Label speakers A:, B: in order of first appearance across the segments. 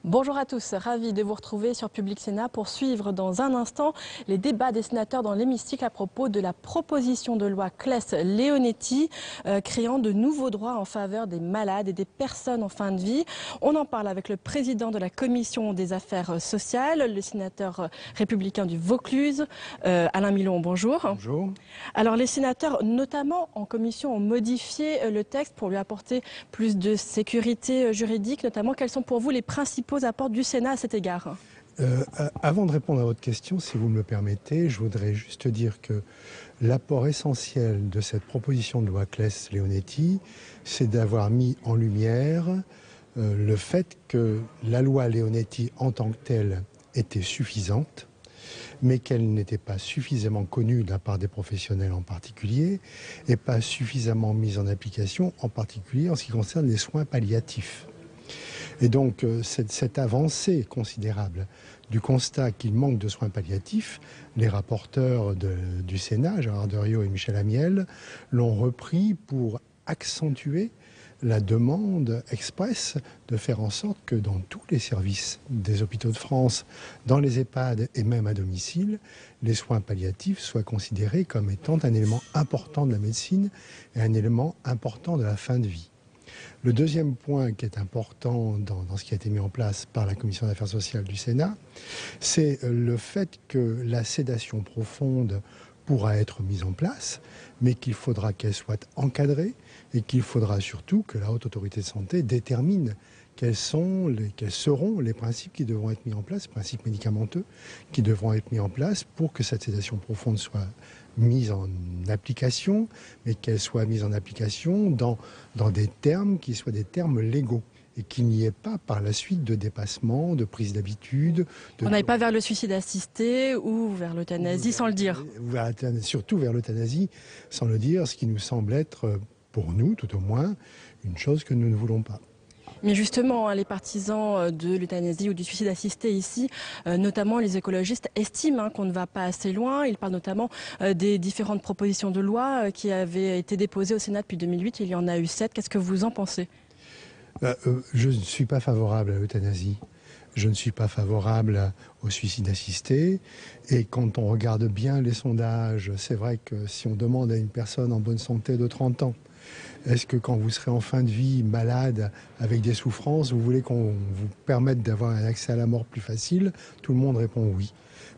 A: Bonjour à tous, ravi de vous retrouver sur Public Sénat pour suivre dans un instant les débats des sénateurs dans l'hémicycle à propos de la proposition de loi Claes-Leonetti créant de nouveaux droits en faveur des malades et des personnes en fin de vie. On en parle avec le président de la commission des affaires sociales, le sénateur républicain du Vaucluse, Alain Milon, bonjour.
B: Bonjour.
A: Alors les sénateurs, notamment en commission, ont modifié le texte pour lui apporter plus de sécurité juridique, notamment. Quels sont pour vous les principaux apports du Sénat à cet égard?
B: Avant de répondre à votre question, si vous me le permettez, je voudrais juste dire que l'apport essentiel de cette proposition de loi Claes-Leonetti, c'est d'avoir mis en lumière le fait que la loi Leonetti en tant que telle était suffisante, mais qu'elle n'était pas suffisamment connue de la part des professionnels en particulier, et pas suffisamment mise en application, en particulier en ce qui concerne les soins palliatifs. Et donc, cette avancée considérable du constat qu'il manque de soins palliatifs, les rapporteurs du Sénat, Gérard Deriot et Michel Amiel, l'ont repris pour accentuer la demande expresse de faire en sorte que dans tous les services des hôpitaux de France, dans les EHPAD et même à domicile, les soins palliatifs soient considérés comme étant un élément important de la médecine et un élément important de la fin de vie. Le deuxième point qui est important dans ce qui a été mis en place par la Commission des affaires sociales du Sénat, c'est le fait que la sédation profonde pourra être mise en place, mais qu'il faudra qu'elle soit encadrée et qu'il faudra surtout que la Haute Autorité de Santé détermine quels seront les principes qui devront être mis en place, principes médicamenteux qui devront être mis en place pour que cette sédation profonde soit mise en application, mais qu'elle soit mise en application dans des termes qui soient des termes légaux et qu'il n'y ait pas par la suite de dépassement, de prise d'habitude.
A: On n'aille pas vers le suicide assisté ou vers l'euthanasie sans le dire.
B: Surtout vers l'euthanasie sans le dire, ce qui nous semble être, pour nous tout au moins, une chose que nous ne voulons pas.
A: Mais justement, les partisans de l'euthanasie ou du suicide assisté ici, notamment les écologistes, estiment qu'on ne va pas assez loin. Ils parlent notamment des différentes propositions de loi qui avaient été déposées au Sénat depuis 2008. Il y en a eu 7. Qu'est-ce que vous en pensez ?
B: Je ne suis pas favorable à l'euthanasie. Je ne suis pas favorable au suicide assisté. Et quand on regarde bien les sondages, c'est vrai que si on demande à une personne en bonne santé de 30 ans, est-ce que quand vous serez en fin de vie, malade, avec des souffrances, vous voulez qu'on vous permette d'avoir un accès à la mort plus facile? Tout le monde répond oui.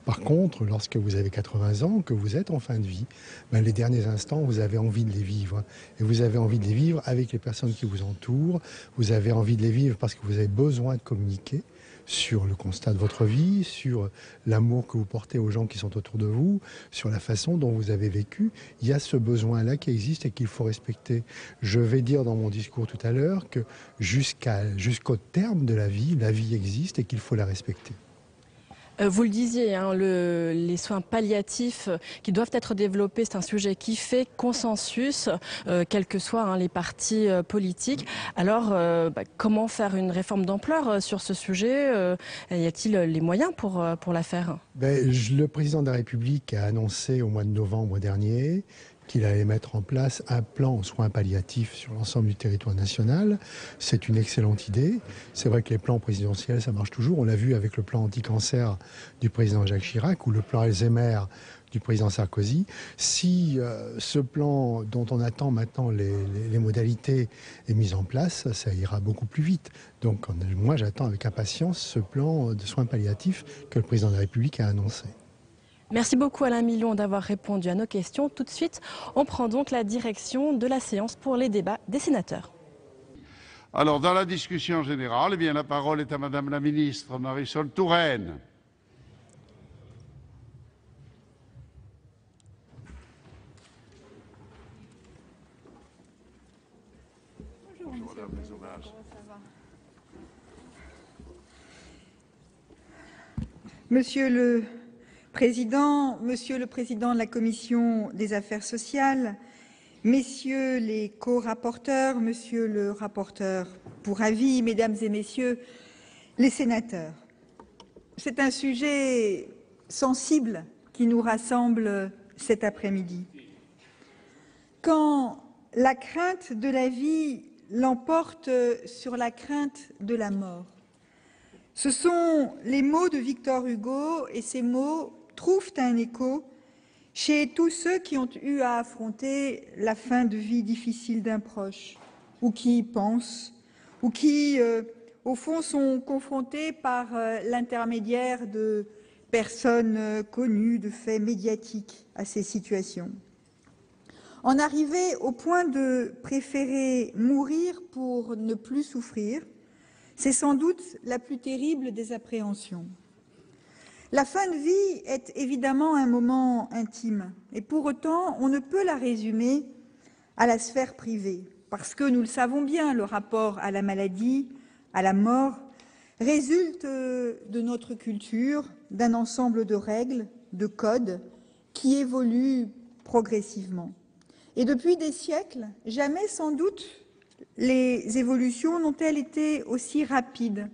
B: Par contre, lorsque vous avez 80 ans, que vous êtes en fin de vie, les derniers instants, vous avez envie de les vivre. Et vous avez envie de les vivre avec les personnes qui vous entourent. Vous avez envie de les vivre parce que vous avez besoin de communiquer sur le constat de votre vie, sur l'amour que vous portez aux gens qui sont autour de vous, sur la façon dont vous avez vécu. Il y a ce besoin-là qui existe et qu'il faut respecter. Je vais dire dans mon discours tout à l'heure que jusqu'au terme de la vie existe et qu'il faut la respecter.
A: Vous le disiez, les soins palliatifs qui doivent être développés, c'est un sujet qui fait consensus, quels que soient les partis politiques. Alors, comment faire une réforme d'ampleur sur ce sujet? Y a-t-il les moyens pour la faire?
B: Le président de la République a annoncé au mois de novembre dernier qu'il allait mettre en place un plan soins palliatifs sur l'ensemble du territoire national. C'est une excellente idée. C'est vrai que les plans présidentiels, ça marche toujours. On l'a vu avec le plan anti-cancer du président Jacques Chirac ou le plan Alzheimer du président Sarkozy. Si ce plan dont on attend maintenant les modalités est mis en place, ça ira beaucoup plus vite. Donc moi, j'attends avec impatience ce plan de soins palliatifs que le président de la République a annoncé.
A: Merci beaucoup Alain Milon d'avoir répondu à nos questions. Tout de suite, on prend donc la direction de la séance pour les débats des sénateurs.
C: Alors, dans la discussion générale, la parole est à Madame la ministre Marisol Touraine.
D: Bonjour Madame les hommages. Monsieur le Président de la Commission des affaires sociales, Messieurs les co-rapporteurs, Monsieur le rapporteur pour avis, Mesdames et Messieurs les sénateurs, c'est un sujet sensible qui nous rassemble cet après-midi. Quand la crainte de la vie l'emporte sur la crainte de la mort. Ce sont les mots de Victor Hugo, et ces mots trouvent un écho chez tous ceux qui ont eu à affronter la fin de vie difficile d'un proche, ou qui y pensent, ou qui, au fond, sont confrontés par l'intermédiaire de personnes connues, de faits médiatiques à ces situations. En arriver au point de préférer mourir pour ne plus souffrir, c'est sans doute la plus terrible des appréhensions. La fin de vie est évidemment un moment intime, et pour autant, on ne peut la résumer à la sphère privée, parce que, nous le savons bien, le rapport à la maladie, à la mort, résulte de notre culture, d'un ensemble de règles, de codes, qui évoluent progressivement. Et depuis des siècles, jamais sans doute les évolutions n'ont-elles été aussi rapides,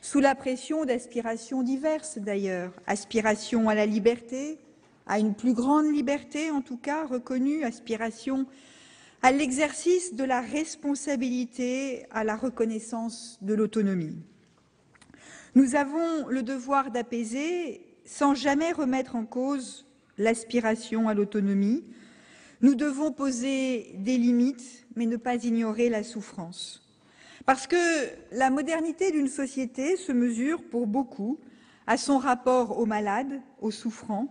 D: sous la pression d'aspirations diverses d'ailleurs, aspiration à la liberté, à une plus grande liberté en tout cas reconnue, aspiration à l'exercice de la responsabilité, à la reconnaissance de l'autonomie. Nous avons le devoir d'apaiser, sans jamais remettre en cause l'aspiration à l'autonomie. Nous devons poser des limites, mais ne pas ignorer la souffrance. Parce que la modernité d'une société se mesure pour beaucoup à son rapport aux malades, aux souffrants,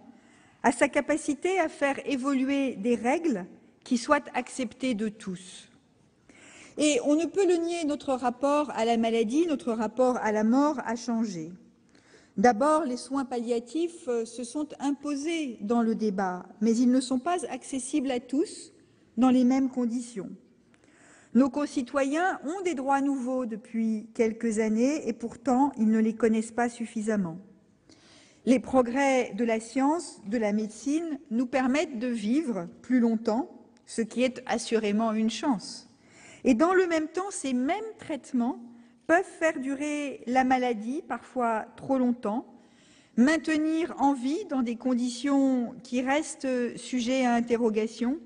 D: à sa capacité à faire évoluer des règles qui soient acceptées de tous. Et on ne peut le nier, notre rapport à la maladie, notre rapport à la mort a changé. D'abord, les soins palliatifs se sont imposés dans le débat, mais ils ne sont pas accessibles à tous dans les mêmes conditions. Nos concitoyens ont des droits nouveaux depuis quelques années et pourtant ils ne les connaissent pas suffisamment. Les progrès de la science, de la médecine nous permettent de vivre plus longtemps, ce qui est assurément une chance. Et dans le même temps, ces mêmes traitements peuvent faire durer la maladie, parfois trop longtemps, maintenir en vie dans des conditions qui restent sujets à interrogation,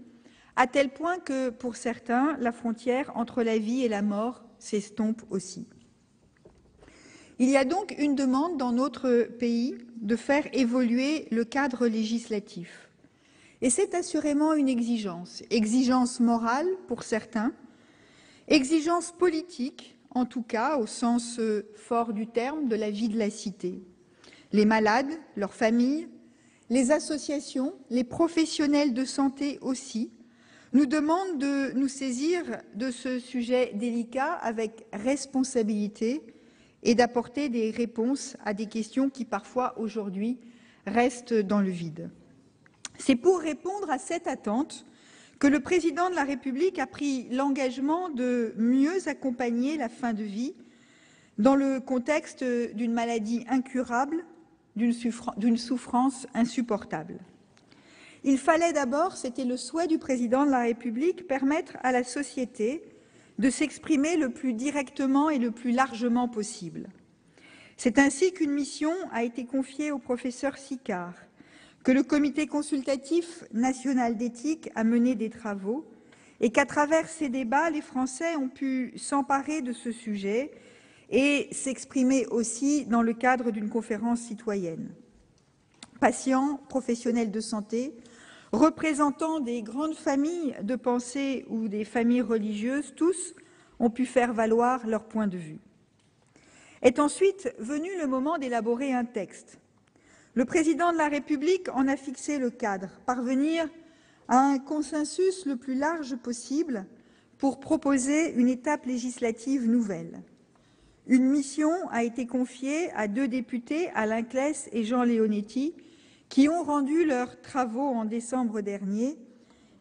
D: à tel point que, pour certains, la frontière entre la vie et la mort s'estompe aussi. Il y a donc une demande dans notre pays de faire évoluer le cadre législatif. Et c'est assurément une exigence morale pour certains, exigence politique, en tout cas au sens fort du terme de la vie de la cité. Les malades, leurs familles, les associations, les professionnels de santé aussi, nous demandent de nous saisir de ce sujet délicat avec responsabilité et d'apporter des réponses à des questions qui parfois aujourd'hui restent dans le vide. C'est pour répondre à cette attente que le président de la République a pris l'engagement de mieux accompagner la fin de vie dans le contexte d'une maladie incurable, d'une souffrance insupportable. Il fallait d'abord, c'était le souhait du président de la République, permettre à la société de s'exprimer le plus directement et le plus largement possible. C'est ainsi qu'une mission a été confiée au professeur Sicard, que le Comité consultatif national d'éthique a mené des travaux et qu'à travers ces débats, les Français ont pu s'emparer de ce sujet et s'exprimer aussi dans le cadre d'une conférence citoyenne. Patients, professionnels de santé, représentants des grandes familles de pensée ou des familles religieuses, tous ont pu faire valoir leur point de vue. Est ensuite venu le moment d'élaborer un texte. Le président de la République en a fixé le cadre, parvenir à un consensus le plus large possible pour proposer une étape législative nouvelle. Une mission a été confiée à 2 députés, Alain Claes et Jean Leonetti, qui ont rendu leurs travaux en décembre dernier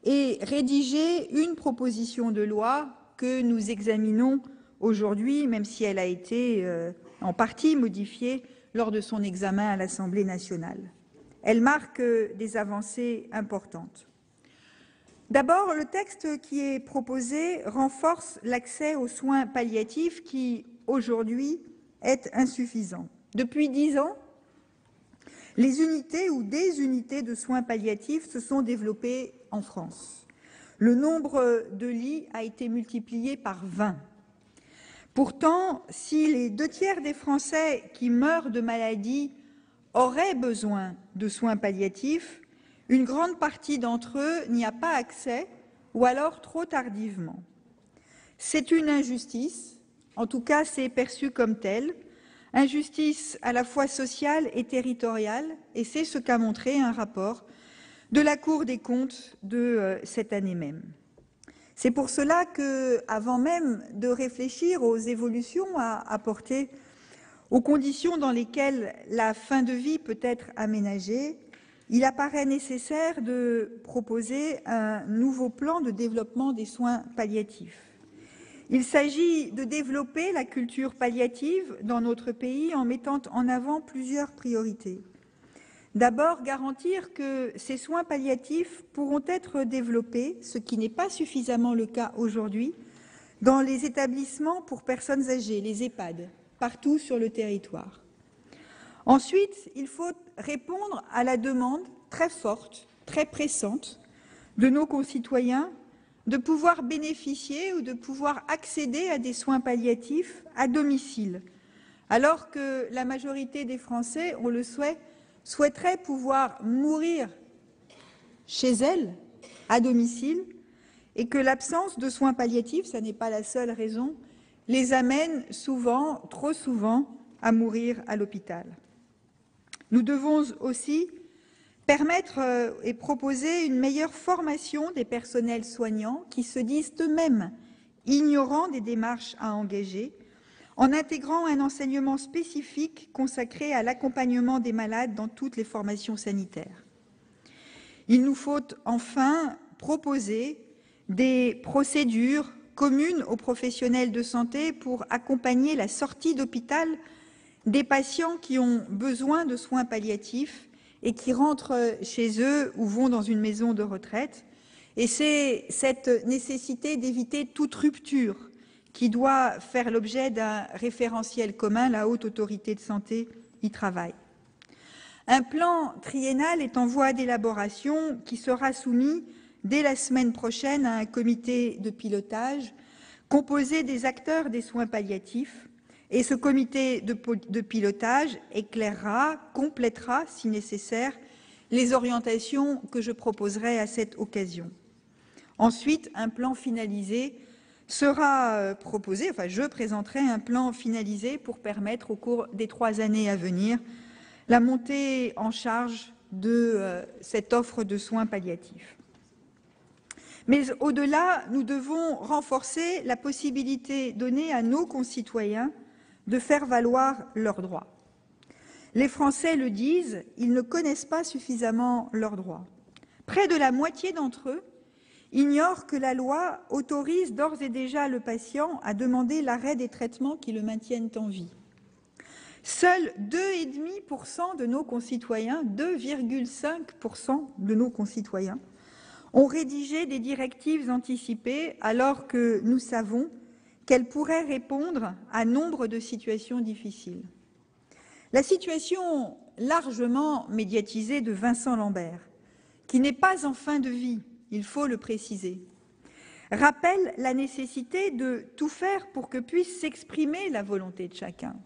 D: et rédigé une proposition de loi que nous examinons aujourd'hui, même si elle a été en partie modifiée lors de son examen à l'Assemblée nationale. Elle marque des avancées importantes. D'abord, le texte qui est proposé renforce l'accès aux soins palliatifs qui, aujourd'hui, est insuffisant. Depuis 10 ans, les unités ou des unités de soins palliatifs se sont développées en France. Le nombre de lits a été multiplié par 20. Pourtant, si les 2/3 des Français qui meurent de maladie auraient besoin de soins palliatifs, une grande partie d'entre eux n'y a pas accès ou alors trop tardivement. C'est une injustice, en tout cas c'est perçu comme telle, injustice à la fois sociale et territoriale, et c'est ce qu'a montré un rapport de la Cour des comptes de cette année même. C'est pour cela que, avant même de réfléchir aux évolutions à apporter, aux conditions dans lesquelles la fin de vie peut être aménagée, il apparaît nécessaire de proposer un nouveau plan de développement des soins palliatifs. Il s'agit de développer la culture palliative dans notre pays en mettant en avant plusieurs priorités. D'abord, garantir que ces soins palliatifs pourront être développés, ce qui n'est pas suffisamment le cas aujourd'hui, dans les établissements pour personnes âgées, les EHPAD, partout sur le territoire. Ensuite, il faut répondre à la demande très forte, très pressante de nos concitoyens de pouvoir bénéficier ou de pouvoir accéder à des soins palliatifs à domicile, alors que la majorité des Français, on le souhaiterait pouvoir mourir chez elles, à domicile, et que l'absence de soins palliatifs, ça n'est pas la seule raison, les amène souvent, trop souvent, à mourir à l'hôpital. Nous devons aussi permettre et proposer une meilleure formation des personnels soignants qui se disent eux-mêmes ignorants des démarches à engager, en intégrant un enseignement spécifique consacré à l'accompagnement des malades dans toutes les formations sanitaires. Il nous faut enfin proposer des procédures communes aux professionnels de santé pour accompagner la sortie d'hôpital des patients qui ont besoin de soins palliatifs et qui rentrent chez eux ou vont dans une maison de retraite. Et c'est cette nécessité d'éviter toute rupture qui doit faire l'objet d'un référentiel commun. La Haute Autorité de Santé y travaille. Un plan triennal est en voie d'élaboration qui sera soumis dès la semaine prochaine à un comité de pilotage composé des acteurs des soins palliatifs. Et ce comité de pilotage éclairera, complétera, si nécessaire, les orientations que je proposerai à cette occasion. Ensuite, un plan finalisé sera proposé, je présenterai un plan finalisé pour permettre, au cours des 3 années à venir, la montée en charge de cette offre de soins palliatifs. Mais au-delà, nous devons renforcer la possibilité donnée à nos concitoyens de faire valoir leurs droits. Les Français le disent, ils ne connaissent pas suffisamment leurs droits. Près de la moitié d'entre eux ignorent que la loi autorise d'ores et déjà le patient à demander l'arrêt des traitements qui le maintiennent en vie. Seuls 2,5% de nos concitoyens, 2,5% de nos concitoyens, ont rédigé des directives anticipées alors que nous savons qu'elles pourraient répondre à nombre de situations difficiles. La situation largement médiatisée de Vincent Lambert, qui n'est pas en fin de vie, il faut le préciser, rappelle la nécessité de tout faire pour que puisse s'exprimer la volonté de chacun.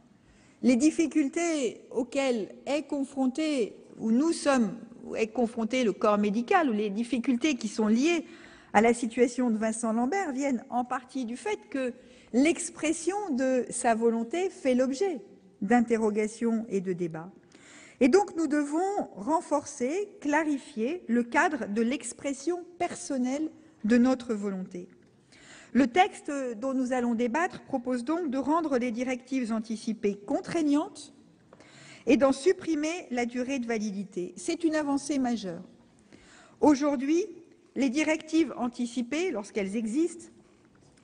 D: Les difficultés auxquelles est confronté, ou nous sommes, est confronté le corps médical, ou les difficultés qui sont liées à la situation de Vincent Lambert viennent en partie du fait que l'expression de sa volonté fait l'objet d'interrogations et de débats. Et donc nous devons renforcer, clarifier le cadre de l'expression personnelle de notre volonté. Le texte dont nous allons débattre propose donc de rendre les directives anticipées contraignantes et d'en supprimer la durée de validité. C'est une avancée majeure. Aujourd'hui, les directives anticipées, lorsqu'elles existent,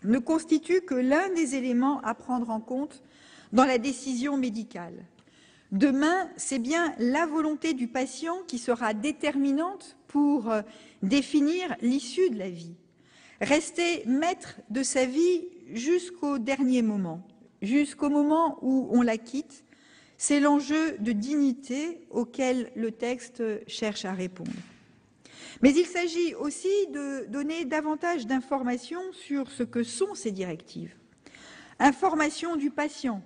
D: ne constituent que l'un des éléments à prendre en compte dans la décision médicale. Demain, c'est bien la volonté du patient qui sera déterminante pour définir l'issue de la vie. Rester maître de sa vie jusqu'au dernier moment, jusqu'au moment où on la quitte, C'est l'enjeu de dignité auquel le texte cherche à répondre. Mais il s'agit aussi de donner davantage d'informations sur ce que sont ces directives. Information du patient,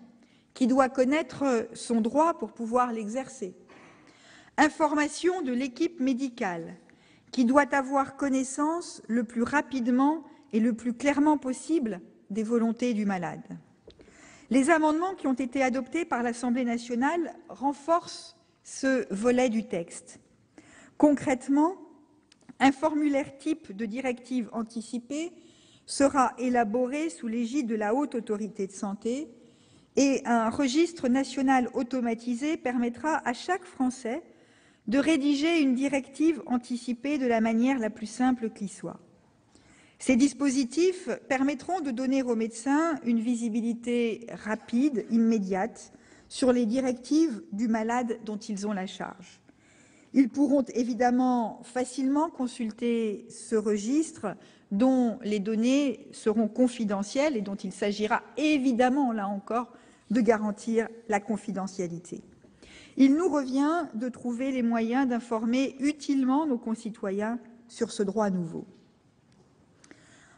D: qui doit connaître son droit pour pouvoir l'exercer. Information de l'équipe médicale, qui doit avoir connaissance le plus rapidement et le plus clairement possible des volontés du malade. Les amendements qui ont été adoptés par l'Assemblée nationale renforcent ce volet du texte. Concrètement, un formulaire type de directive anticipée sera élaboré sous l'égide de la Haute Autorité de Santé et un registre national automatisé permettra à chaque Français de rédiger une directive anticipée de la manière la plus simple qui soit. Ces dispositifs permettront de donner aux médecins une visibilité rapide, immédiate, sur les directives du malade dont ils ont la charge. Ils pourront évidemment facilement consulter ce registre dont les données seront confidentielles et dont il s'agira évidemment, là encore, de garantir la confidentialité. Il nous revient de trouver les moyens d'informer utilement nos concitoyens sur ce droit nouveau.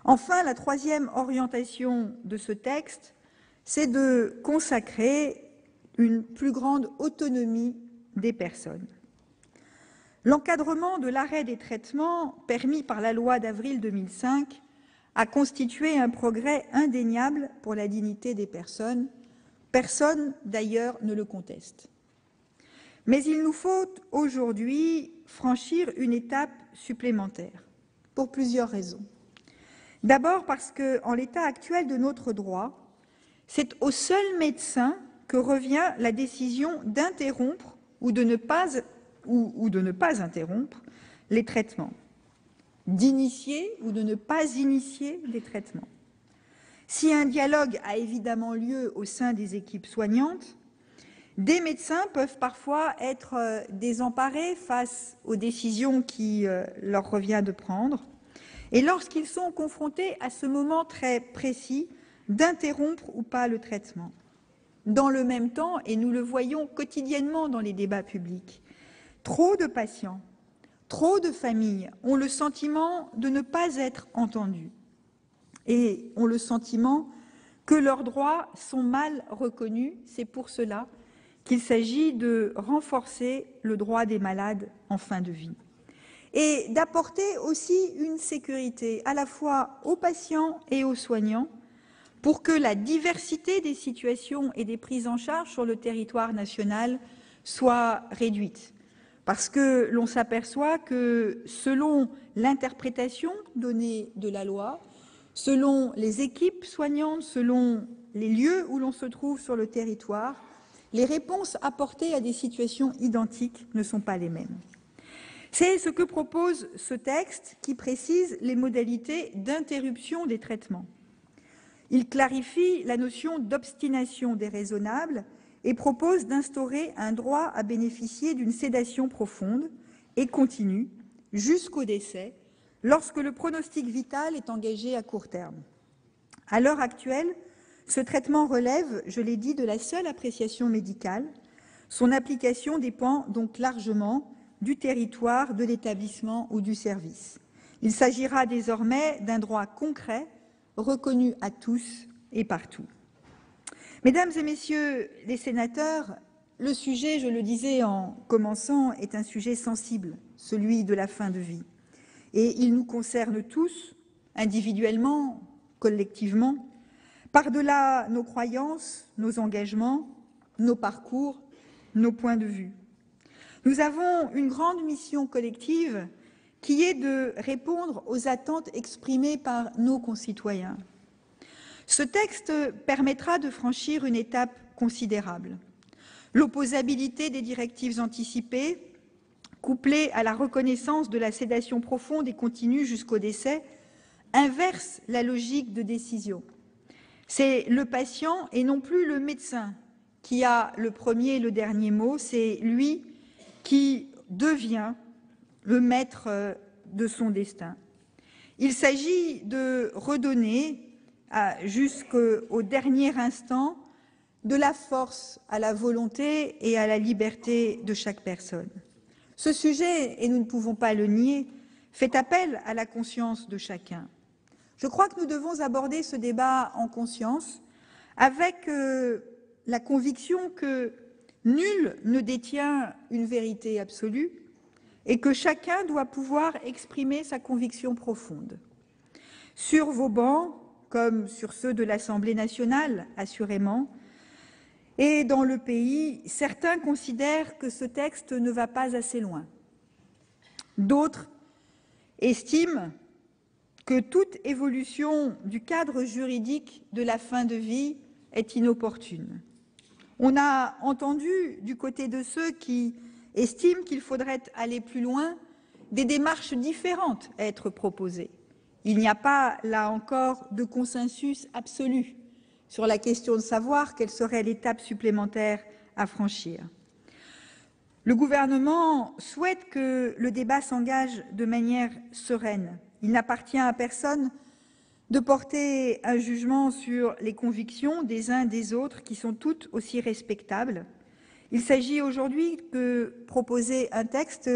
D: Enfin, la troisième orientation de ce texte, c'est de consacrer une plus grande autonomie des personnes. L'encadrement de l'arrêt des traitements permis par la loi d'avril 2005 a constitué un progrès indéniable pour la dignité des personnes. Personne, d'ailleurs, ne le conteste. Mais il nous faut aujourd'hui franchir une étape supplémentaire, pour plusieurs raisons. D'abord parce qu'en l'état actuel de notre droit, c'est au seul médecin que revient la décision d'interrompre ou de ne pas interrompre les traitements, d'initier ou de ne pas initier les traitements. Si un dialogue a évidemment lieu au sein des équipes soignantes, des médecins peuvent parfois être désemparés face aux décisions qui leur revient de prendre, et lorsqu'ils sont confrontés à ce moment très précis d'interrompre ou pas le traitement. Dans le même temps, et nous le voyons quotidiennement dans les débats publics, trop de patients, trop de familles ont le sentiment de ne pas être entendus et ont le sentiment que leurs droits sont mal reconnus. C'est pour cela qu'il s'agit de renforcer le droit des malades en fin de vie et d'apporter aussi une sécurité à la fois aux patients et aux soignants pour que la diversité des situations et des prises en charge sur le territoire national soit réduite. Parce que l'on s'aperçoit que selon l'interprétation donnée de la loi, selon les équipes soignantes, selon les lieux où l'on se trouve sur le territoire, les réponses apportées à des situations identiques ne sont pas les mêmes. C'est ce que propose ce texte qui précise les modalités d'interruption des traitements. Il clarifie la notion d'obstination déraisonnable et propose d'instaurer un droit à bénéficier d'une sédation profonde et continue jusqu'au décès lorsque le pronostic vital est engagé à court terme. À l'heure actuelle, ce traitement relève, je l'ai dit, de la seule appréciation médicale. Son application dépend donc largement du territoire, de l'établissement ou du service. Il s'agira désormais d'un droit concret, reconnu à tous et partout. Mesdames et messieurs les sénateurs, le sujet, je le disais en commençant, est un sujet sensible, celui de la fin de vie. Et il nous concerne tous, individuellement, collectivement, par-delà nos croyances, nos engagements, nos parcours, nos points de vue. Nous avons une grande mission collective qui est de répondre aux attentes exprimées par nos concitoyens. Ce texte permettra de franchir une étape considérable. L'opposabilité des directives anticipées, couplée à la reconnaissance de la sédation profonde et continue jusqu'au décès, inverse la logique de décision. C'est le patient et non plus le médecin qui a le premier et le dernier mot, c'est lui qui devient le maître de son destin. Il s'agit de redonner jusqu'au dernier instant de la force à la volonté et à la liberté de chaque personne. Ce sujet, et nous ne pouvons pas le nier, fait appel à la conscience de chacun. Je crois que nous devons aborder ce débat en conscience, avec la conviction que nul ne détient une vérité absolue et que chacun doit pouvoir exprimer sa conviction profonde. Sur vos bancs, comme sur ceux de l'Assemblée nationale, assurément, et dans le pays, certains considèrent que ce texte ne va pas assez loin. D'autres estiment que toute évolution du cadre juridique de la fin de vie est inopportune. On a entendu, du côté de ceux qui estiment qu'il faudrait aller plus loin, des démarches différentes à être proposées. Il n'y a pas, là encore, de consensus absolu sur la question de savoir quelle serait l'étape supplémentaire à franchir. Le gouvernement souhaite que le débat s'engage de manière sereine. Il n'appartient à personne de porter un jugement sur les convictions des uns des autres, qui sont toutes aussi respectables. Il s'agit aujourd'hui de proposer un texte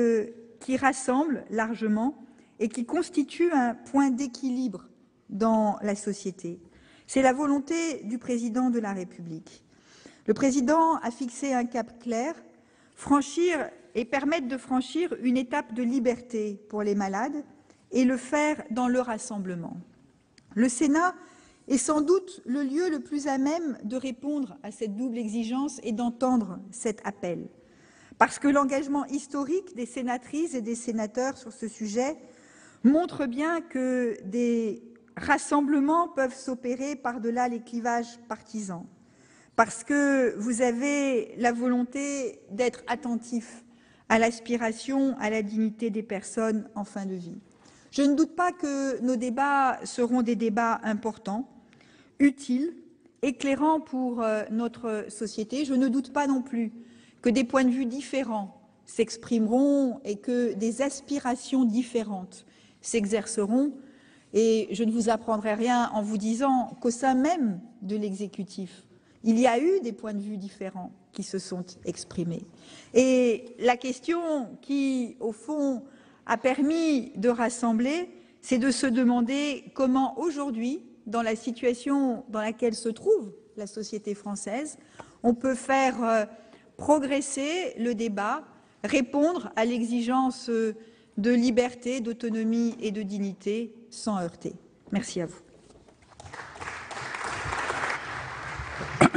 D: qui rassemble largement et qui constitue un point d'équilibre dans la société. C'est la volonté du président de la République. Le président a fixé un cap clair, franchir et permettre de franchir une étape de liberté pour les malades et le faire dans le rassemblement. Le Sénat est sans doute le lieu le plus à même de répondre à cette double exigence et d'entendre cet appel. Parce que l'engagement historique des sénatrices et des sénateurs sur ce sujet montre bien que des rassemblements peuvent s'opérer par-delà les clivages partisans, parce que vous avez la volonté d'être attentif à l'aspiration à la dignité des personnes en fin de vie. Je ne doute pas que nos débats seront des débats importants, utiles, éclairants pour notre société. Je ne doute pas non plus que des points de vue différents s'exprimeront et que des aspirations différentes s'exerceront. Et je ne vous apprendrai rien en vous disant qu'au sein même de l'exécutif, il y a eu des points de vue différents qui se sont exprimés. Et la question qui, au fond, a permis de rassembler, c'est de se demander comment aujourd'hui, dans la situation dans laquelle se trouve la société française, on peut faire progresser le débat, répondre à l'exigence de liberté, d'autonomie et de dignité sans heurter. Merci à vous.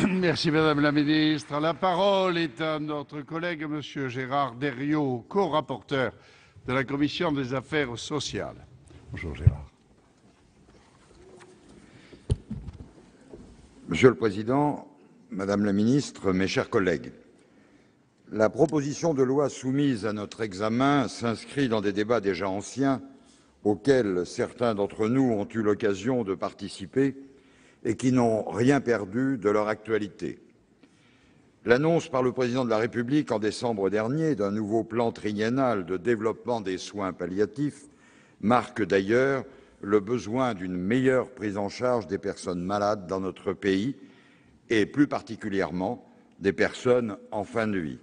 C: Merci Madame la Ministre. La parole est à notre collègue Monsieur Gérard Deriot, co-rapporteur de la Commission des affaires sociales. Bonjour Gérard.
E: Monsieur le Président, Madame la Ministre, mes chers collègues, la proposition de loi soumise à notre examen s'inscrit dans des débats déjà anciens auxquels certains d'entre nous ont eu l'occasion de participer et qui n'ont rien perdu de leur actualité. L'annonce par le Président de la République en décembre dernier d'un nouveau plan triennal de développement des soins palliatifs marque d'ailleurs le besoin d'une meilleure prise en charge des personnes malades dans notre pays et plus particulièrement des personnes en fin de vie.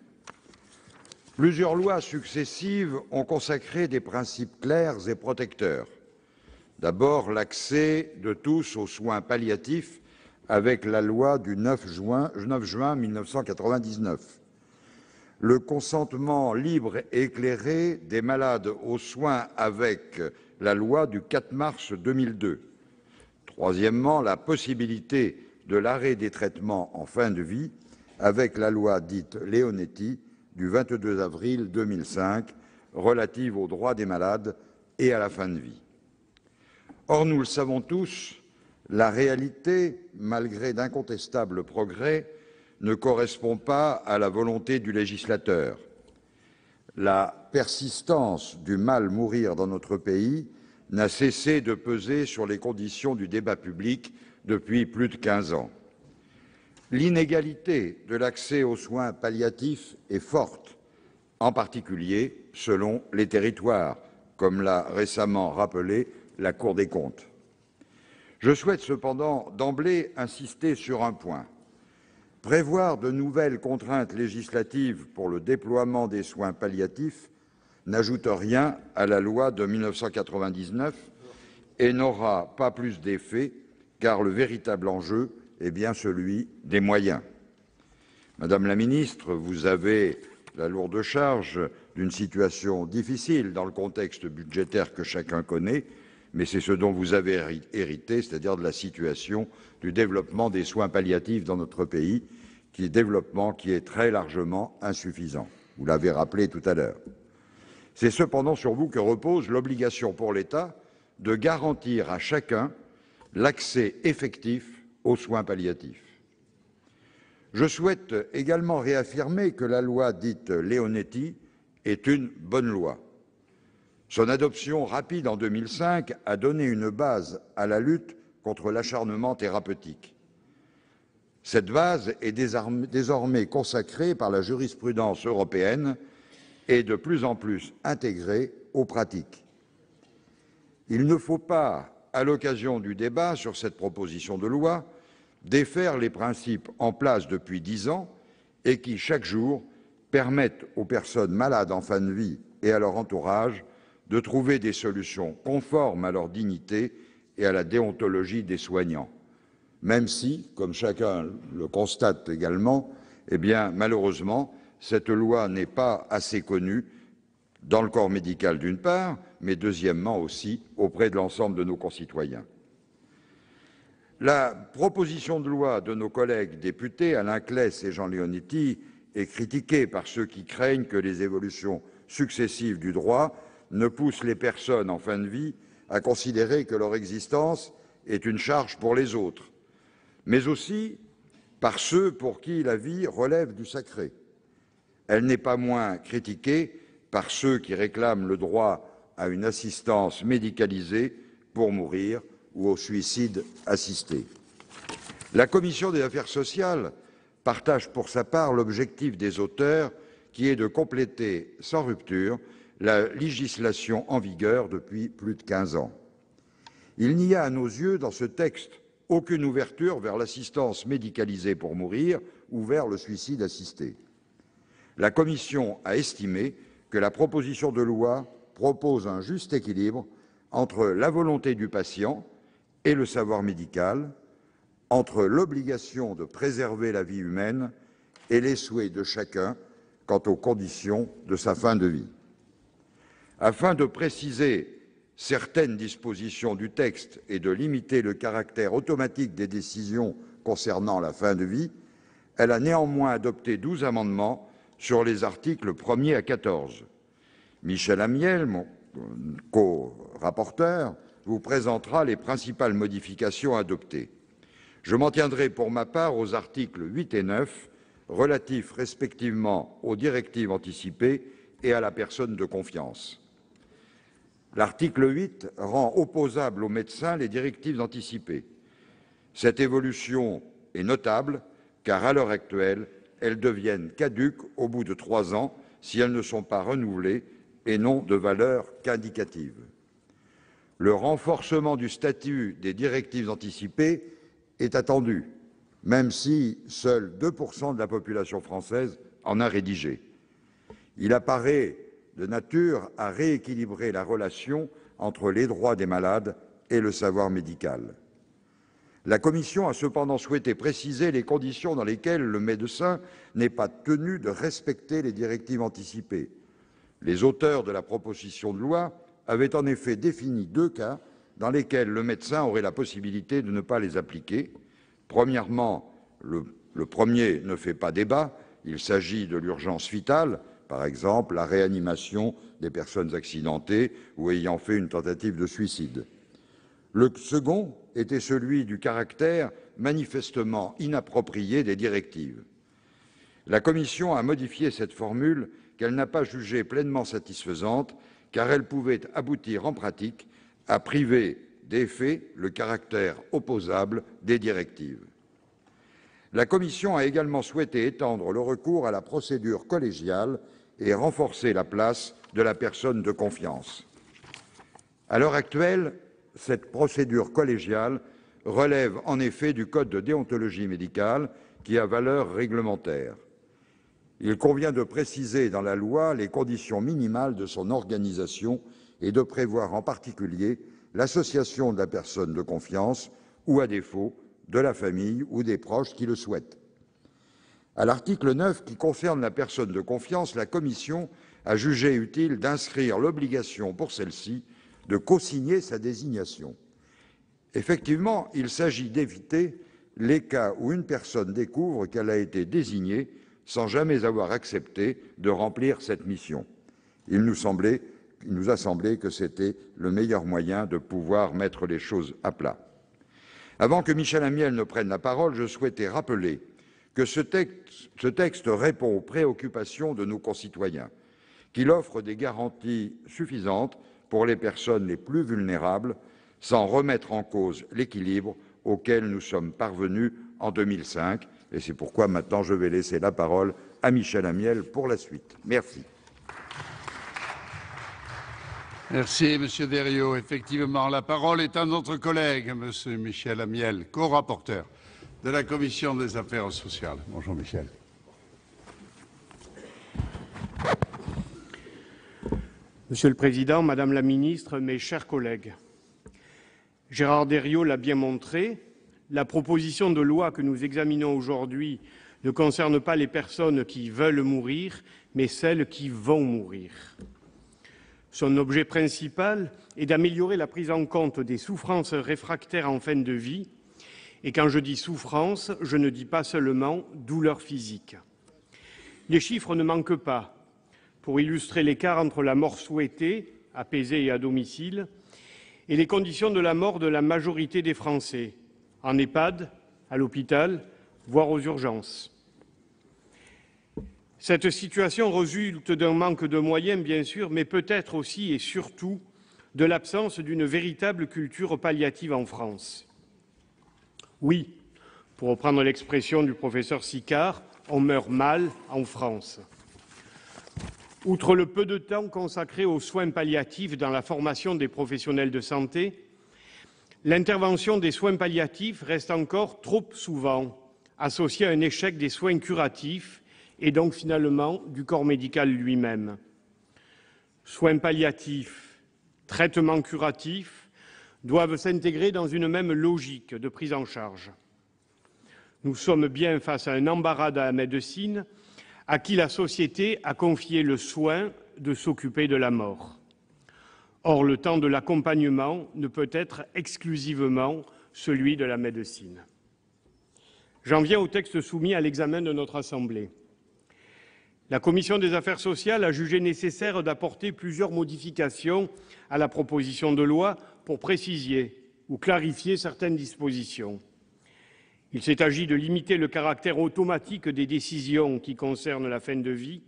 E: Plusieurs lois successives ont consacré des principes clairs et protecteurs. D'abord, l'accès de tous aux soins palliatifs avec la loi du 9 juin 1999. Le consentement libre et éclairé des malades aux soins avec la loi du 4 mars 2002. Troisièmement, la possibilité de l'arrêt des traitements en fin de vie avec la loi dite Leonetti du 22 avril 2005 relative aux droits des malades et à la fin de vie. Or, nous le savons tous, la réalité, malgré d'incontestables progrès, ne correspond pas à la volonté du législateur. La persistance du mal mourir dans notre pays n'a cessé de peser sur les conditions du débat public depuis plus de 15 ans. L'inégalité de l'accès aux soins palliatifs est forte, en particulier selon les territoires, comme l'a récemment rappelé la Cour des comptes. Je souhaite cependant d'emblée insister sur un point. Prévoir de nouvelles contraintes législatives pour le déploiement des soins palliatifs n'ajoute rien à la loi de 1999 et n'aura pas plus d'effet, car le véritable enjeu est bien celui des moyens. Madame la ministre, vous avez la lourde charge d'une situation difficile dans le contexte budgétaire que chacun connaît, mais c'est ce dont vous avez hérité, c'est-à-dire de la situation du développement des soins palliatifs dans notre pays, développement qui est très largement insuffisant. Vous l'avez rappelé tout à l'heure. C'est cependant sur vous que repose l'obligation pour l'État de garantir à chacun l'accès effectif aux soins palliatifs. Je souhaite également réaffirmer que la loi dite Leonetti est une bonne loi. Son adoption rapide en 2005 a donné une base à la lutte contre l'acharnement thérapeutique. Cette base est désormais consacrée par la jurisprudence européenne et de plus en plus intégrée aux pratiques. Il ne faut pas, à l'occasion du débat sur cette proposition de loi, défaire les principes en place depuis 10 ans et qui, chaque jour, permettent aux personnes malades en fin de vie et à leur entourage de trouver des solutions conformes à leur dignité et à la déontologie des soignants. Même si, comme chacun le constate également, malheureusement, cette loi n'est pas assez connue dans le corps médical d'une part, mais deuxièmement aussi auprès de l'ensemble de nos concitoyens. La proposition de loi de nos collègues députés Alain Claes et Jean Leonetti est critiquée par ceux qui craignent que les évolutions successives du droit ne poussent les personnes en fin de vie à considérer que leur existence est une charge pour les autres, mais aussi par ceux pour qui la vie relève du sacré. Elle n'est pas moins critiquée par ceux qui réclament le droit à une assistance médicalisée pour mourir ou au suicide assisté. La Commission des affaires sociales partage pour sa part l'objectif des auteurs qui est de compléter sans rupture la législation en vigueur depuis plus de 15 ans. Il n'y a à nos yeux dans ce texte aucune ouverture vers l'assistance médicalisée pour mourir ou vers le suicide assisté. La Commission a estimé que la proposition de loi propose un juste équilibre entre la volonté du patient et le savoir médical, entre l'obligation de préserver la vie humaine et les souhaits de chacun quant aux conditions de sa fin de vie. Afin de préciser certaines dispositions du texte et de limiter le caractère automatique des décisions concernant la fin de vie, elle a néanmoins adopté 12 amendements sur les articles 1er à 14. Michel Amiel, mon co-rapporteur, vous présentera les principales modifications adoptées. Je m'en tiendrai pour ma part aux articles 8 et 9, relatifs respectivement aux directives anticipées et à la personne de confiance. L'article 8 rend opposables aux médecins les directives anticipées. Cette évolution est notable car, à l'heure actuelle, elles deviennent caduques au bout de 3 ans si elles ne sont pas renouvelées et n'ont de valeur qu'indicative. Le renforcement du statut des directives anticipées est attendu, même si seuls 2% de la population française en a rédigé. Il apparaît de nature à rééquilibrer la relation entre les droits des malades et le savoir médical. La Commission a cependant souhaité préciser les conditions dans lesquelles le médecin n'est pas tenu de respecter les directives anticipées. Les auteurs de la proposition de loi avaient en effet défini 2 cas dans lesquels le médecin aurait la possibilité de ne pas les appliquer. Premièrement, le premier ne fait pas débat, il s'agit de l'urgence vitale, par exemple la réanimation des personnes accidentées ou ayant fait une tentative de suicide. Le second était celui du caractère manifestement inapproprié des directives. La Commission a modifié cette formule qu'elle n'a pas jugée pleinement satisfaisante, car elle pouvait aboutir en pratique à priver d'effet le caractère opposable des directives. La Commission a également souhaité étendre le recours à la procédure collégiale et renforcer la place de la personne de confiance. À l'heure actuelle, cette procédure collégiale relève en effet du Code de déontologie médicale qui a valeur réglementaire. Il convient de préciser dans la loi les conditions minimales de son organisation et de prévoir en particulier l'association de la personne de confiance ou, à défaut, de la famille ou des proches qui le souhaitent. À l'article 9, qui concerne la personne de confiance, la Commission a jugé utile d'inscrire l'obligation pour celle-ci de cosigner sa désignation. Effectivement, il s'agit d'éviter les cas où une personne découvre qu'elle a été désignée sans jamais avoir accepté de remplir cette mission. Il nous a semblé que c'était le meilleur moyen de pouvoir mettre les choses à plat. Avant que Michel Amiel ne prenne la parole, je souhaitais rappeler que ce texte répond aux préoccupations de nos concitoyens, qu'il offre des garanties suffisantes pour les personnes les plus vulnérables, sans remettre en cause l'équilibre auquel nous sommes parvenus en 2005. Et c'est pourquoi maintenant je vais laisser la parole à Michel Amiel pour la suite. Merci.
C: Merci, Monsieur Deriot. Effectivement, la parole est à notre collègue, Monsieur Michel Amiel, co-rapporteur de la Commission des affaires sociales. Bonjour, Michel.
F: Monsieur le Président, Madame la Ministre, mes chers collègues, Gérard Deriot l'a bien montré, la proposition de loi que nous examinons aujourd'hui ne concerne pas les personnes qui veulent mourir, mais celles qui vont mourir. Son objet principal est d'améliorer la prise en compte des souffrances réfractaires en fin de vie. Et quand je dis souffrance, je ne dis pas seulement douleur physique. Les chiffres ne manquent pas pour illustrer l'écart entre la mort souhaitée, apaisée et à domicile, et les conditions de la mort de la majorité des Français, en EHPAD, à l'hôpital, voire aux urgences. Cette situation résulte d'un manque de moyens, bien sûr, mais peut-être aussi et surtout de l'absence d'une véritable culture palliative en France. Oui, pour reprendre l'expression du professeur Sicard, on meurt mal en France. Outre le peu de temps consacré aux soins palliatifs dans la formation des professionnels de santé, l'intervention des soins palliatifs reste encore trop souvent associée à un échec des soins curatifs et donc finalement du corps médical lui-même. Soins palliatifs, traitements curatifs doivent s'intégrer dans une même logique de prise en charge. Nous sommes bien face à un embarras de la médecine à qui la société a confié le soin de s'occuper de la mort. Or, le temps de l'accompagnement ne peut être exclusivement celui de la médecine. J'en viens au texte soumis à l'examen de notre Assemblée. La Commission des affaires sociales a jugé nécessaire d'apporter plusieurs modifications à la proposition de loi pour préciser ou clarifier certaines dispositions. Il s'est agi de limiter le caractère automatique des décisions qui concernent la fin de vie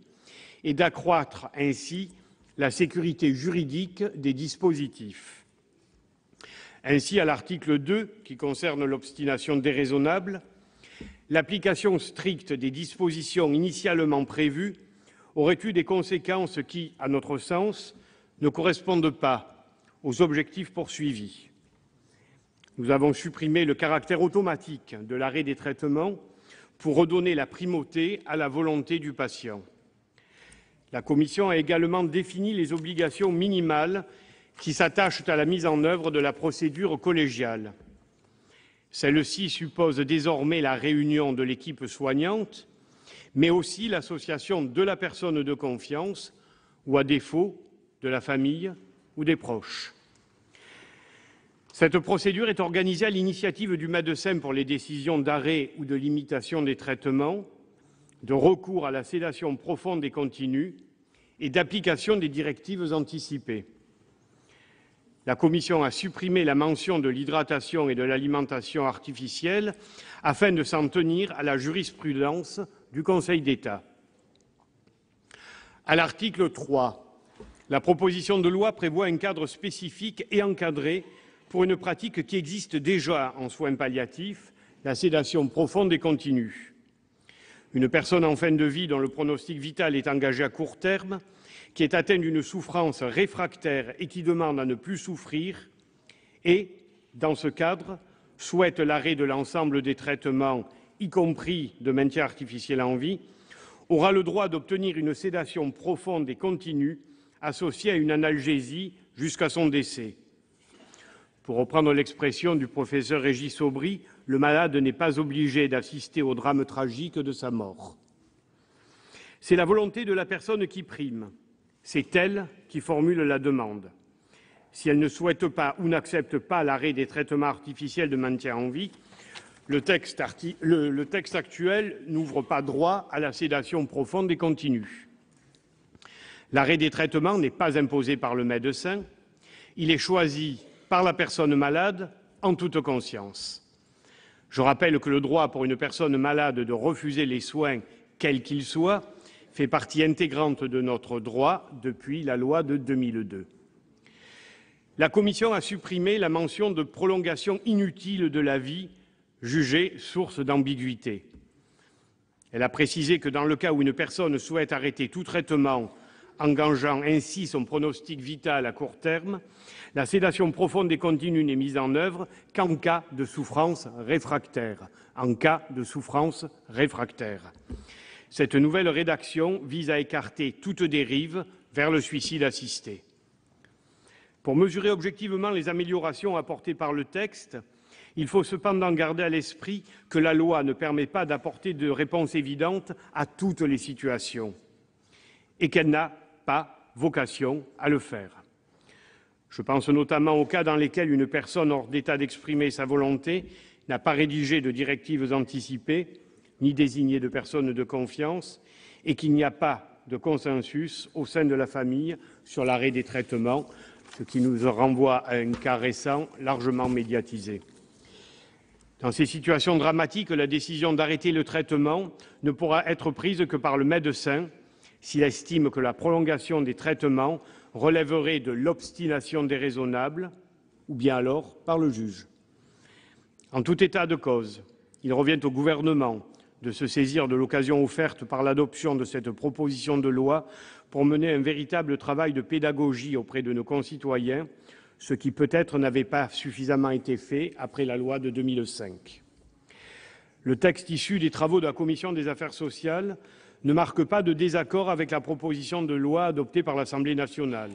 F: et d'accroître ainsi la sécurité juridique des dispositifs. Ainsi, à l'article 2, qui concerne l'obstination déraisonnable, l'application stricte des dispositions initialement prévues aurait eu des conséquences qui, à notre sens, ne correspondent pas aux objectifs poursuivis. Nous avons supprimé le caractère automatique de l'arrêt des traitements pour redonner la primauté à la volonté du patient. La Commission a également défini les obligations minimales qui s'attachent à la mise en œuvre de la procédure collégiale. Celle-ci suppose désormais la réunion de l'équipe soignante, mais aussi l'association de la personne de confiance ou, à défaut, de la famille ou des proches. Cette procédure est organisée à l'initiative du médecin pour les décisions d'arrêt ou de limitation des traitements, de recours à la sédation profonde et continue et d'application des directives anticipées. La Commission a supprimé la mention de l'hydratation et de l'alimentation artificielle afin de s'en tenir à la jurisprudence du Conseil d'État. À l'article 3, la proposition de loi prévoit un cadre spécifique et encadré pour une pratique qui existe déjà en soins palliatifs, la sédation profonde et continue. Une personne en fin de vie dont le pronostic vital est engagé à court terme, qui est atteinte d'une souffrance réfractaire et qui demande à ne plus souffrir et, dans ce cadre, souhaite l'arrêt de l'ensemble des traitements, y compris de maintien artificiel en vie, aura le droit d'obtenir une sédation profonde et continue associée à une analgésie jusqu'à son décès. Pour reprendre l'expression du professeur Régis Aubry, le malade n'est pas obligé d'assister au drame tragique de sa mort. C'est la volonté de la personne qui prime. C'est elle qui formule la demande. Si elle ne souhaite pas ou n'accepte pas l'arrêt des traitements artificiels de maintien en vie, le texte actuel n'ouvre pas droit à la sédation profonde et continue. L'arrêt des traitements n'est pas imposé par le médecin, il est choisi par la personne malade en toute conscience. Je rappelle que le droit pour une personne malade de refuser les soins, quels qu'ils soient, fait partie intégrante de notre droit depuis la loi de 2002. La Commission a supprimé la mention de prolongation inutile de la vie, jugée source d'ambiguïté. Elle a précisé que dans le cas où une personne souhaite arrêter tout traitement, engageant ainsi son pronostic vital à court terme, la sédation profonde et continue n'est mise en œuvre qu'en cas de souffrance réfractaire. En cas de souffrance réfractaire. Cette nouvelle rédaction vise à écarter toute dérive vers le suicide assisté. Pour mesurer objectivement les améliorations apportées par le texte, il faut cependant garder à l'esprit que la loi ne permet pas d'apporter de réponse évidente à toutes les situations et qu'elle n'a pas vocation à le faire. Je pense notamment aux cas dans lesquels une personne hors d'état d'exprimer sa volonté n'a pas rédigé de directives anticipées ni désigné de personnes de confiance et qu'il n'y a pas de consensus au sein de la famille sur l'arrêt des traitements, ce qui nous renvoie à un cas récent largement médiatisé. Dans ces situations dramatiques, la décision d'arrêter le traitement ne pourra être prise que par le médecin s'il estime que la prolongation des traitements relèverait de l'obstination déraisonnable ou bien alors par le juge. En tout état de cause, il revient au gouvernement de se saisir de l'occasion offerte par l'adoption de cette proposition de loi pour mener un véritable travail de pédagogie auprès de nos concitoyens, ce qui peut-être n'avait pas suffisamment été fait après la loi de 2005. Le texte issu des travaux de la Commission des affaires sociales ne marque pas de désaccord avec la proposition de loi adoptée par l'Assemblée nationale.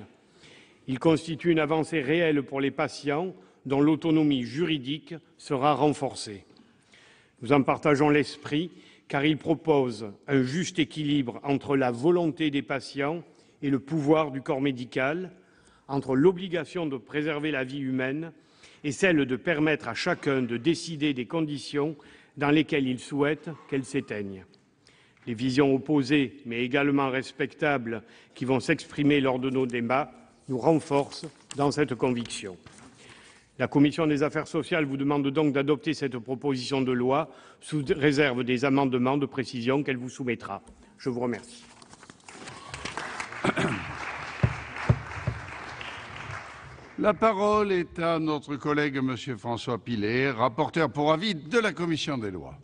F: Il constitue une avancée réelle pour les patients dont l'autonomie juridique sera renforcée. Nous en partageons l'esprit car il propose un juste équilibre entre la volonté des patients et le pouvoir du corps médical, entre l'obligation de préserver la vie humaine et celle de permettre à chacun de décider des conditions dans lesquelles il souhaite qu'elle s'éteigne. Les visions opposées, mais également respectables, qui vont s'exprimer lors de nos débats, nous renforcent dans cette conviction. La Commission des affaires sociales vous demande donc d'adopter cette proposition de loi sous réserve des amendements de précision qu'elle vous soumettra. Je vous remercie.
C: La parole est à notre collègue Monsieur François Pillet, rapporteur pour avis de la Commission des lois.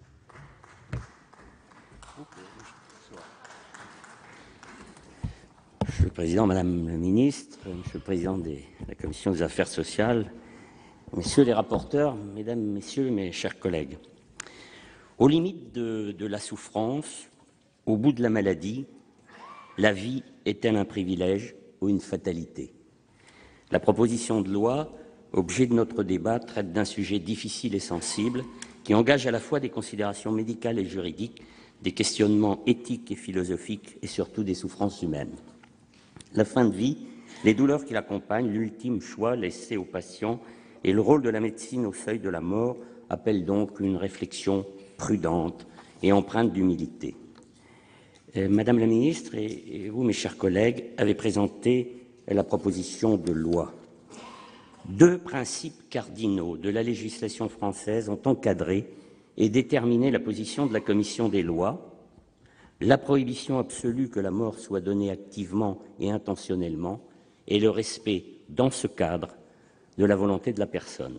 G: Monsieur le Président, Madame la Ministre, Monsieur le Président de la Commission des affaires sociales, Messieurs les rapporteurs, Mesdames, Messieurs, mes chers collègues, aux limites de la souffrance, au bout de la maladie, la vie est-elle un privilège ou une fatalité? La proposition de loi, objet de notre débat, traite d'un sujet difficile et sensible qui engage à la fois des considérations médicales et juridiques, des questionnements éthiques et philosophiques et surtout des souffrances humaines. La fin de vie, les douleurs qui l'accompagnent, l'ultime choix laissé aux patients et le rôle de la médecine au seuil de la mort appellent donc une réflexion prudente et empreinte d'humilité. Madame la Ministre et vous, mes chers collègues, avez présenté la proposition de loi. Deux principes cardinaux de la législation française ont encadré et déterminé la position de la Commission des lois, la prohibition absolue que la mort soit donnée activement et intentionnellement et le respect, dans ce cadre, de la volonté de la personne.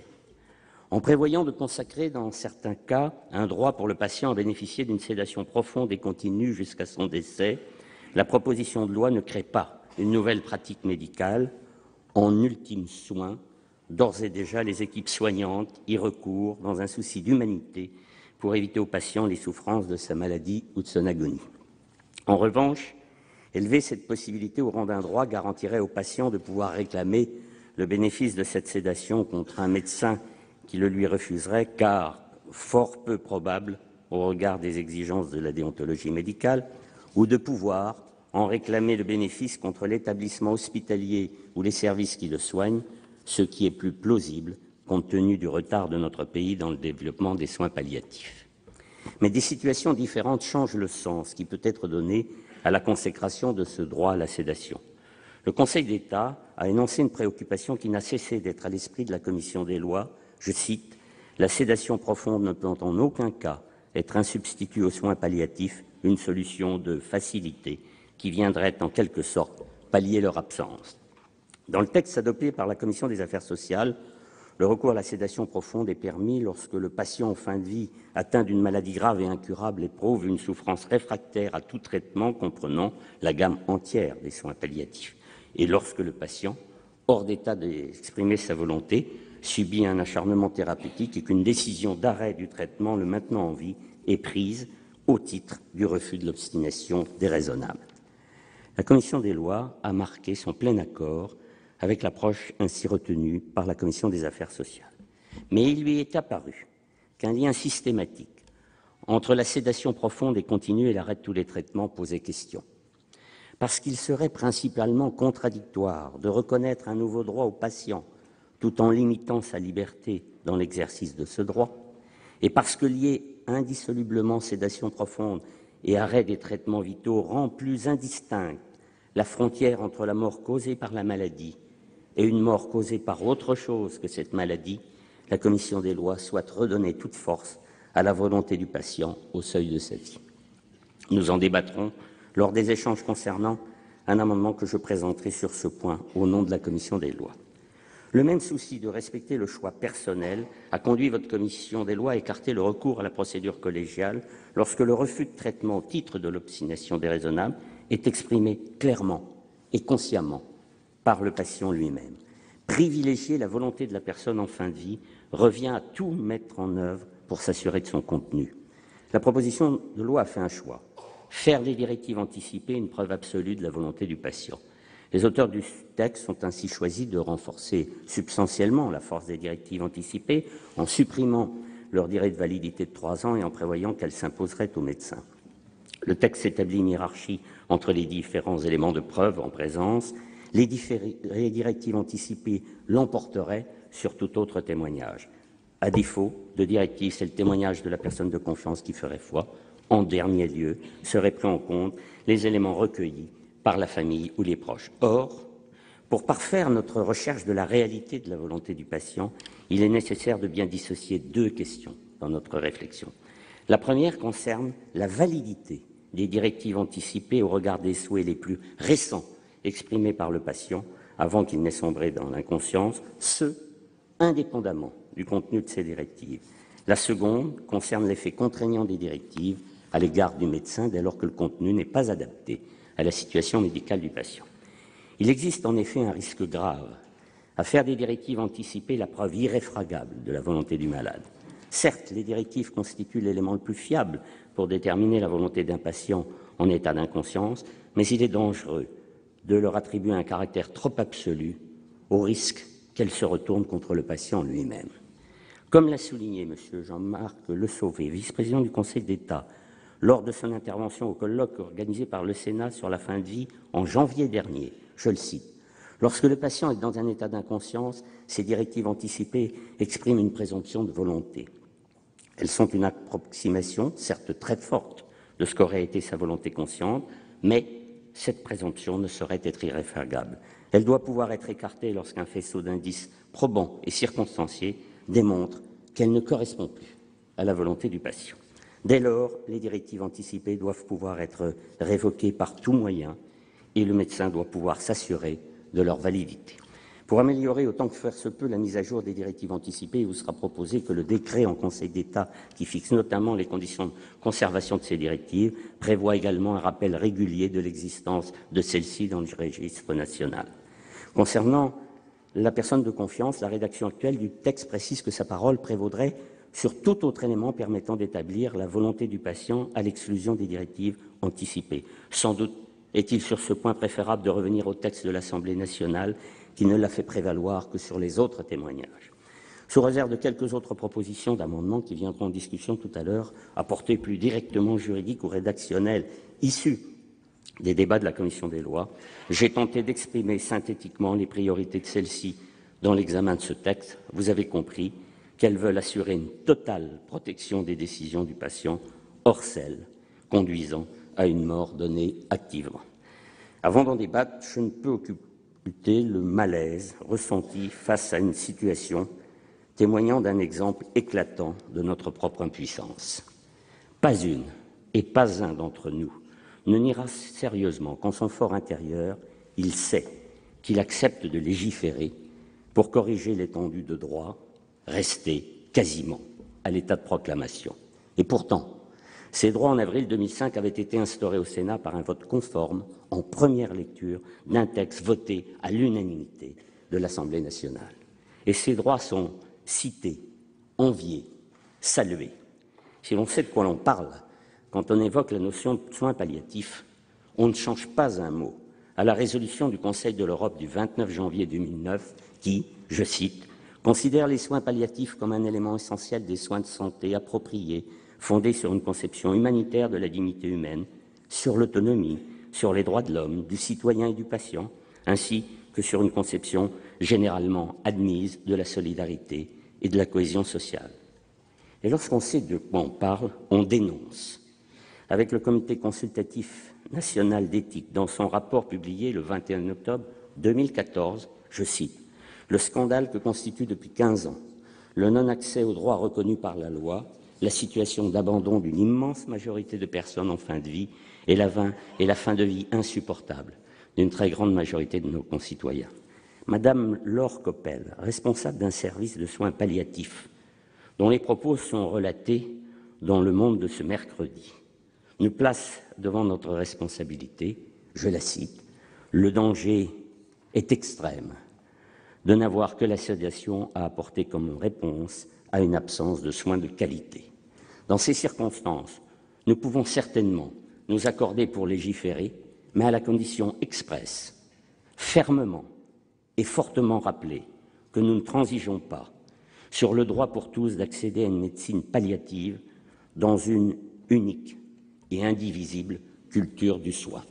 G: En prévoyant de consacrer, dans certains cas, un droit pour le patient à bénéficier d'une sédation profonde et continue jusqu'à son décès, la proposition de loi ne crée pas une nouvelle pratique médicale. En ultime soin, d'ores et déjà, les équipes soignantes y recourent dans un souci d'humanité pour éviter au patient les souffrances de sa maladie ou de son agonie. En revanche, élever cette possibilité au rang d'un droit garantirait au patient de pouvoir réclamer le bénéfice de cette sédation contre un médecin qui le lui refuserait, car fort peu probable au regard des exigences de la déontologie médicale, ou de pouvoir en réclamer le bénéfice contre l'établissement hospitalier ou les services qui le soignent, ce qui est plus plausible compte tenu du retard de notre pays dans le développement des soins palliatifs. Mais des situations différentes changent le sens qui peut être donné à la consécration de ce droit à la sédation. Le Conseil d'État a énoncé une préoccupation qui n'a cessé d'être à l'esprit de la Commission des lois. Je cite, « La sédation profonde ne peut en aucun cas être un substitut aux soins palliatifs, une solution de facilité qui viendrait en quelque sorte pallier leur absence. » Dans le texte adopté par la Commission des affaires sociales, le recours à la sédation profonde est permis lorsque le patient en fin de vie atteint d'une maladie grave et incurable éprouve une souffrance réfractaire à tout traitement comprenant la gamme entière des soins palliatifs, et lorsque le patient, hors d'état d'exprimer sa volonté, subit un acharnement thérapeutique et qu'une décision d'arrêt du traitement le maintenant en vie est prise au titre du refus de l'obstination déraisonnable. La Commission des lois a marqué son plein accord avec l'approche ainsi retenue par la Commission des affaires sociales. Mais il lui est apparu qu'un lien systématique entre la sédation profonde et continue et l'arrêt de tous les traitements posait question. Parce qu'il serait principalement contradictoire de reconnaître un nouveau droit au patient tout en limitant sa liberté dans l'exercice de ce droit, et parce que lier indissolublement sédation profonde et arrêt des traitements vitaux rend plus indistincte la frontière entre la mort causée par la maladie et une mort causée par autre chose que cette maladie, la Commission des lois souhaite redonner toute force à la volonté du patient au seuil de sa vie. Nous en débattrons lors des échanges concernant un amendement que je présenterai sur ce point au nom de la Commission des lois. Le même souci de respecter le choix personnel a conduit votre Commission des lois à écarter le recours à la procédure collégiale lorsque le refus de traitement au titre de l'obstination déraisonnable est exprimé clairement et consciemment par le patient lui-même. Privilégier la volonté de la personne en fin de vie revient à tout mettre en œuvre pour s'assurer de son contenu. La proposition de loi a fait un choix, faire des directives anticipées une preuve absolue de la volonté du patient. Les auteurs du texte ont ainsi choisi de renforcer substantiellement la force des directives anticipées en supprimant leur durée de validité de 3 ans et en prévoyant qu'elles s'imposeraient aux médecins. Le texte établit une hiérarchie entre les différents éléments de preuve en présence. Les directives anticipées l'emporteraient sur tout autre témoignage. À défaut de directives, c'est le témoignage de la personne de confiance qui ferait foi. En dernier lieu, seraient pris en compte les éléments recueillis par la famille ou les proches. Or, pour parfaire notre recherche de la réalité de la volonté du patient, il est nécessaire de bien dissocier 2 questions dans notre réflexion. La première concerne la validité des directives anticipées au regard des souhaits les plus récents exprimés par le patient avant qu'il n'ait sombré dans l'inconscience, ce, indépendamment du contenu de ces directives. La seconde concerne l'effet contraignant des directives à l'égard du médecin dès lors que le contenu n'est pas adapté à la situation médicale du patient. Il existe en effet un risque grave à faire des directives anticipées la preuve irréfragable de la volonté du malade. Certes, les directives constituent l'élément le plus fiable pour déterminer la volonté d'un patient en état d'inconscience, mais il est dangereux de leur attribuer un caractère trop absolu au risque qu'elles se retournent contre le patient lui-même. Comme l'a souligné M. Jean-Marc Le Sauvé, vice-président du Conseil d'État, lors de son intervention au colloque organisé par le Sénat sur la fin de vie en janvier dernier, je le cite, « Lorsque le patient est dans un état d'inconscience, ces directives anticipées expriment une présomption de volonté. Elles sont une approximation, certes très forte, de ce qu'aurait été sa volonté consciente, mais cette présomption ne saurait être irréfragable. Elle doit pouvoir être écartée lorsqu'un faisceau d'indices probants et circonstanciés démontre qu'elle ne correspond plus à la volonté du patient. Dès lors, les directives anticipées doivent pouvoir être révoquées par tout moyen et le médecin doit pouvoir s'assurer de leur validité. Pour améliorer autant que faire se peut la mise à jour des directives anticipées, il vous sera proposé que le décret en Conseil d'État, qui fixe notamment les conditions de conservation de ces directives, prévoit également un rappel régulier de l'existence de celles-ci dans le registre national. Concernant la personne de confiance, la rédaction actuelle du texte précise que sa parole prévaudrait sur tout autre élément permettant d'établir la volonté du patient à l'exclusion des directives anticipées. Sans doute est-il sur ce point préférable de revenir au texte de l'Assemblée nationale qui ne l'a fait prévaloir que sur les autres témoignages. Sous réserve de quelques autres propositions d'amendements qui viendront en discussion tout à l'heure, apportées plus directement juridiques ou rédactionnelles, issues des débats de la Commission des lois, j'ai tenté d'exprimer synthétiquement les priorités de celle-ci dans l'examen de ce texte. Vous avez compris qu'elles veulent assurer une totale protection des décisions du patient, hors celles conduisant à une mort donnée activement. Avant d'en débattre, je ne peux occulter le malaise ressenti face à une situation témoignant d'un exemple éclatant de notre propre impuissance. Pas une et pas un d'entre nous ne niera sérieusement qu'en son fort intérieur, il sait qu'il accepte de légiférer pour corriger l'étendue de droit resté quasiment à l'état de proclamation. Et pourtant, ces droits en avril 2005 avaient été instaurés au Sénat par un vote conforme en première lecture d'un texte voté à l'unanimité de l'Assemblée nationale. Et ces droits sont cités, enviés, salués. Si l'on sait de quoi l'on parle quand on évoque la notion de soins palliatifs, on ne change pas un mot à la résolution du Conseil de l'Europe du 29 janvier 2009 qui, je cite, considère les soins palliatifs comme un élément essentiel des soins de santé appropriés, fondés sur une conception humanitaire de la dignité humaine, sur l'autonomie, sur les droits de l'homme, du citoyen et du patient, ainsi que sur une conception généralement admise de la solidarité et de la cohésion sociale. Et lorsqu'on sait de quoi on parle, on dénonce. Avec le Comité consultatif national d'éthique, dans son rapport publié le 21 octobre 2014, je cite, « Le scandale que constitue depuis 15 ans le non-accès aux droits reconnus par la loi, la situation d'abandon d'une immense majorité de personnes en fin de vie et la fin de vie insupportable d'une très grande majorité de nos concitoyens. » Madame Laure Coppel, responsable d'un service de soins palliatifs, dont les propos sont relatés dans Le Monde de ce mercredi, nous place devant notre responsabilité, je la cite, « Le danger est extrême de n'avoir que la sédation à apporter comme réponse à une absence de soins de qualité. Dans ces circonstances, nous pouvons certainement nous accorder pour légiférer, mais à la condition expresse, fermement et fortement rappelée, que nous ne transigeons pas sur le droit pour tous d'accéder à une médecine palliative dans une unique et indivisible culture du soin.